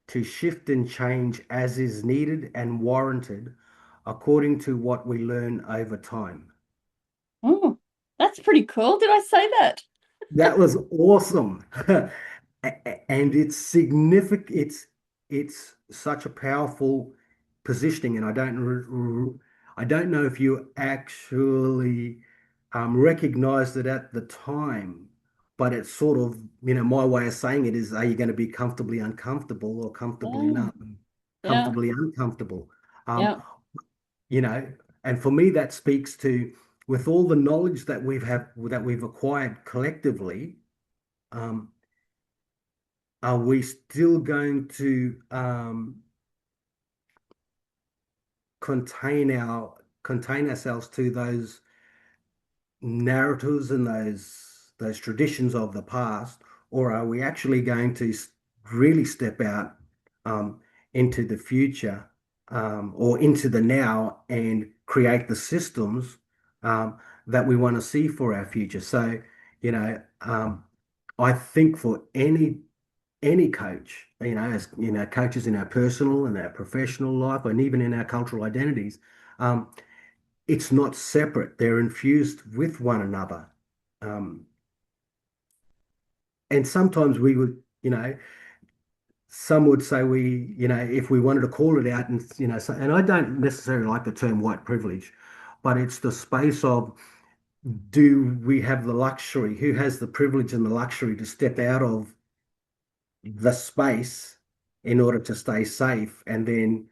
to shift and change as is needed and warranted according to what we learn over time. Oh, that's pretty cool. Did I say that? That was awesome. And it's significant. It's such a powerful positioning, and I don't know if you actually recognized it at the time, but it's sort of, my way of saying it is, are you going to be comfortably uncomfortable or comfortably Yeah. numb, Yeah. comfortably uncomfortable? Um, Yeah. you know, and for me, that speaks to with all the knowledge that we've acquired collectively, um, are we still going to contain ourselves to those narratives and those traditions of the past, or are we actually going to really step out um, into the future or into the now and create the systems that we want to see for our future? So, I think for any coach, as coaches in our personal and our professional life, and even in our cultural identities, um, it's not separate. They're infused with one another. Um, and sometimes we would, some would say if we wanted to call it out, and and I don't necessarily like the term white privilege, but it's the space of do we have the luxury? Who has the privilege and the luxury to step out of the space in order to stay safe and then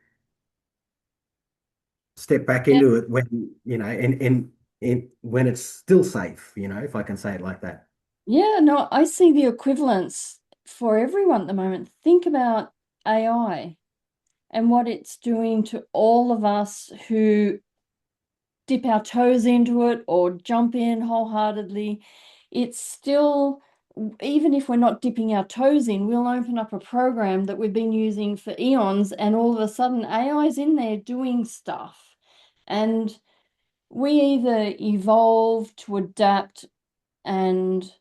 step back Yeah. into it when, when it's still safe, if I can say it like that. Yeah, no, I see the equivalence for everyone at the moment. Think about AI and what it's doing to all of us who dip our toes into it or jump in wholeheartedly. It's still, even if we're not dipping our toes in, we'll open up a program that we've been using for eons, and all of a sudden AI's in there doing stuff. And we either evolve to adapt and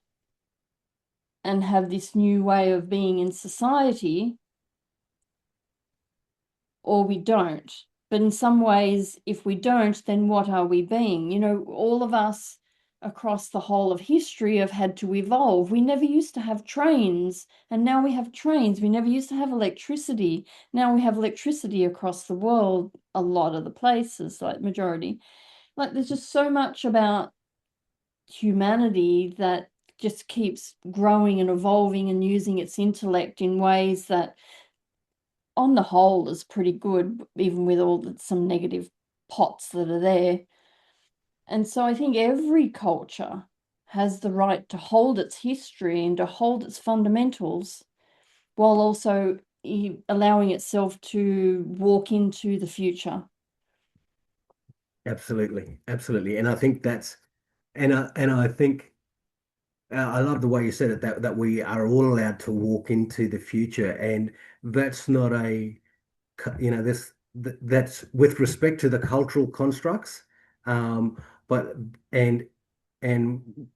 have this new way of being in society, or we don't. But in some ways, if we don't, then what are we being? All of us across the whole of history have had to evolve. We never used to have trains, and now we have trains. We never used to have electricity. Now we have electricity across the world, a lot of the places, like majority. Like there's just so much about humanity that just keeps growing and evolving and using its intellect in ways that on the whole is pretty good, even with some negative pots that are there. And so I think every culture has the right to hold its history and to hold its fundamentals while also allowing itself to walk into the future. Absolutely, absolutely. And I think I think I love the way you said it, that we are all allowed to walk into the future, and that's not that's with respect to the cultural constructs, but and and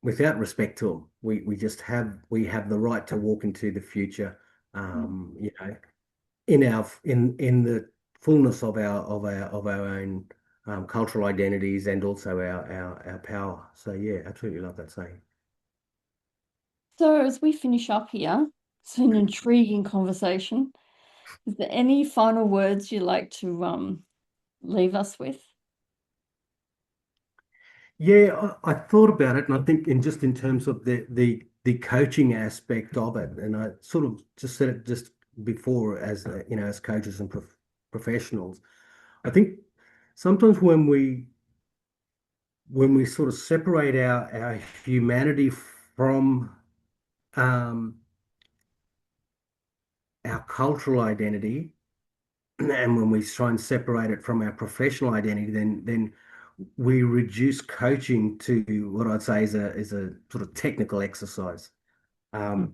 without respect to them, we have the right to walk into the future, in the fullness of our own cultural identities and also our power. So yeah, absolutely love that saying. So as we finish up here, it's an intriguing conversation. Is there any final words you'd like to leave us with? Yeah, I thought about it, and I think in terms of the coaching aspect of it, and I sort of just said it just before as as coaches and professionals. I think sometimes when we sort of separate our humanity from um, our cultural identity, and when we try and separate it from our professional identity, then we reduce coaching to what I'd say is a sort of technical exercise. Um,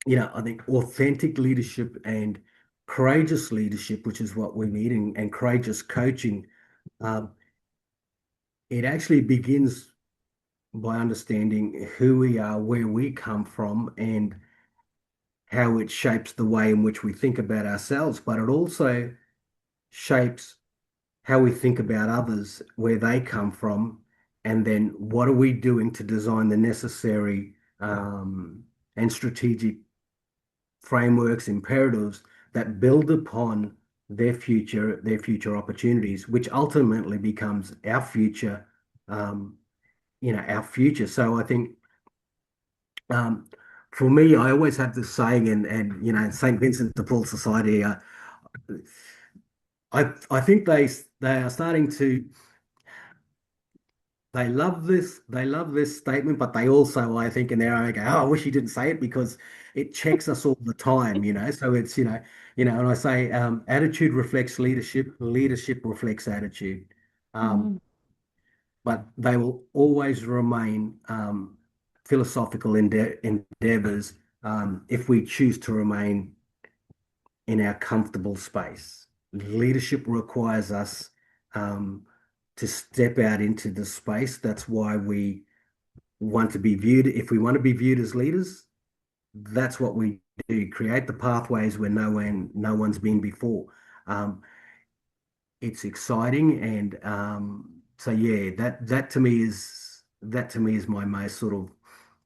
I think authentic leadership and courageous leadership, which is what we need, and courageous coaching, um, it actually begins by understanding who we are, where we come from, and how it shapes the way in which we think about ourselves, but it also shapes how we think about others, where they come from, and then what are we doing to design the necessary and strategic frameworks, imperatives that build upon their future opportunities, which ultimately becomes um, our future. So I think um, for me, I always have this saying, and St. Vincent de Paul Society. I think they are starting to they love this statement, but they also, I think, in their own go, oh, I wish he didn't say it because it checks us all the time. So it's, and I say attitude reflects leadership, leadership reflects attitude. Um, Mm. but they will always remain philosophical endeavors if we choose to remain in our comfortable space. Leadership requires us to step out into the space. That's why we want to be viewed. If we want to be viewed as leaders, that's what we do. Create the pathways where no one's been before. Um, it's exciting, and so yeah, that to me is my most sort of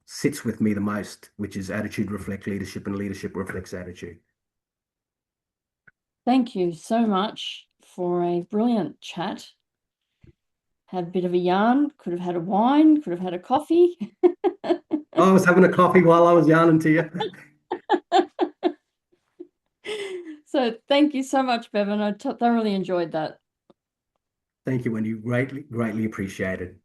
sits with me the most, which is attitude reflect leadership and leadership reflects attitude. Thank you so much for a brilliant chat. have a bit of a yarn, could have had a wine, could have had a coffee. I was having a coffee while I was yarning to you. So thank you so much, Bevan. I thoroughly enjoyed that. Thank you, Wendy. Greatly, greatly appreciated.